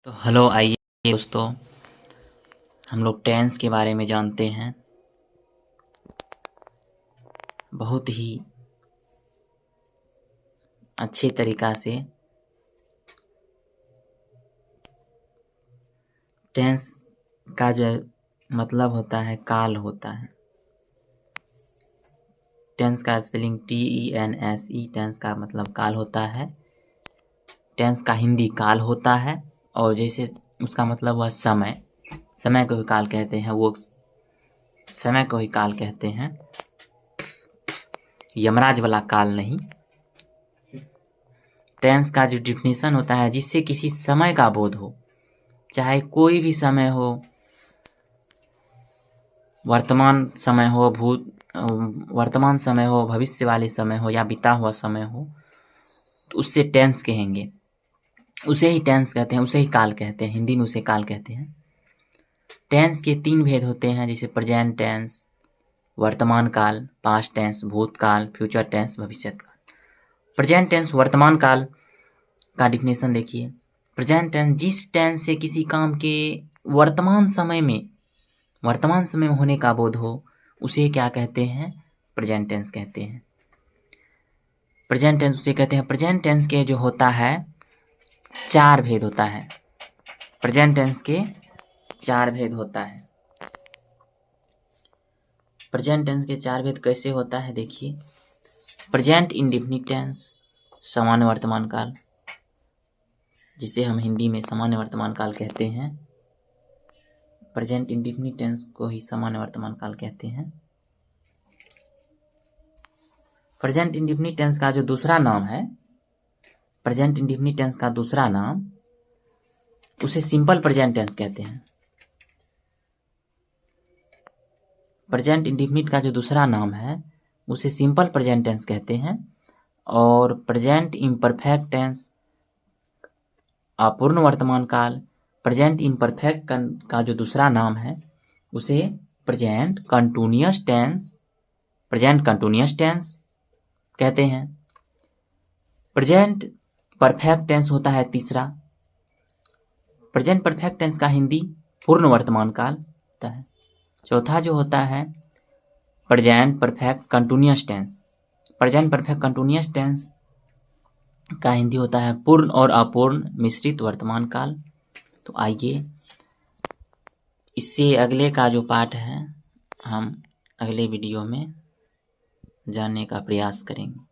तो हेलो, आइए दोस्तों, हम लोग टेंस के बारे में जानते हैं। बहुत ही अच्छे तरीक़ा से टेंस का जो मतलब होता है काल होता है। टेंस का स्पेलिंग TENSE, टेंस का मतलब काल होता है। टेंस का हिंदी काल होता है, और जैसे उसका मतलब हुआ समय, समय को ही काल कहते हैं। वो समय को ही काल कहते हैं, यमराज वाला काल नहीं। टेंस का जो डिफिनीशन होता है, जिससे किसी समय का बोध हो, चाहे कोई भी समय हो, वर्तमान समय हो, वर्तमान समय हो, भविष्य वाले समय हो, या बीता हुआ समय हो, तो उससे टेंस कहेंगे। उसे ही टेंस कहते हैं, उसे ही काल कहते हैं। हिंदी में उसे काल कहते हैं। टेंस के 3 भेद होते हैं, जैसे प्रेजेंट टेंस, वर्तमान काल, पास्ट टेंस, भूतकाल, फ्यूचर टेंस, भविष्य काल। प्रेजेंट टेंस, वर्तमान काल का डिफिनेशन देखिए। प्रेजेंट टेंस जिस टेंस से किसी काम के वर्तमान समय में होने का बोध हो, उसे क्या कहते हैं? प्रेजेंट टेंस कहते हैं। प्रेजेंट टेंस उसे कहते हैं। प्रेजेंट टेंस के जो होता है 4 भेद होता है। प्रेजेंट टेंस के 4 भेद होता है। प्रेजेंट टेंस के 4 भेद कैसे होता है देखिए। प्रेजेंट इंडेफिनिट टेंस, सामान्य वर्तमान काल, जिसे हम हिंदी में सामान्य वर्तमान काल कहते हैं। प्रेजेंट इंडेफिनिट टेंस को ही सामान्य वर्तमान काल कहते हैं। प्रेजेंट इंडेफिनिट टेंस का जो दूसरा नाम है, प्रेजेंट इंडेफिनिट टेंस का दूसरा नाम, उसे सिंपल प्रेजेंट टेंस कहते हैं। प्रेजेंट इंडेफिनिट का जो दूसरा नाम है, उसे सिंपल प्रेजेंट टेंस कहते हैं। और प्रेजेंट इम्परफेक्ट टेंस, अपूर्ण वर्तमान काल, प्रेजेंट इम्परफेक्ट का जो दूसरा नाम है, उसे प्रेजेंट कंटिन्यूअस टेंस कहते हैं। प्रेजेंट परफेक्ट टेंस होता है तीसरा। प्रेजेंट परफेक्ट टेंस का हिंदी पूर्ण वर्तमान काल होता है। चौथा जो होता है present perfect continuous tense. Present perfect continuous tense का हिंदी होता है पूर्ण और अपूर्ण मिश्रित वर्तमान काल। तो आइए, इससे अगले का जो पाठ है, हम अगले वीडियो में जानने का प्रयास करेंगे।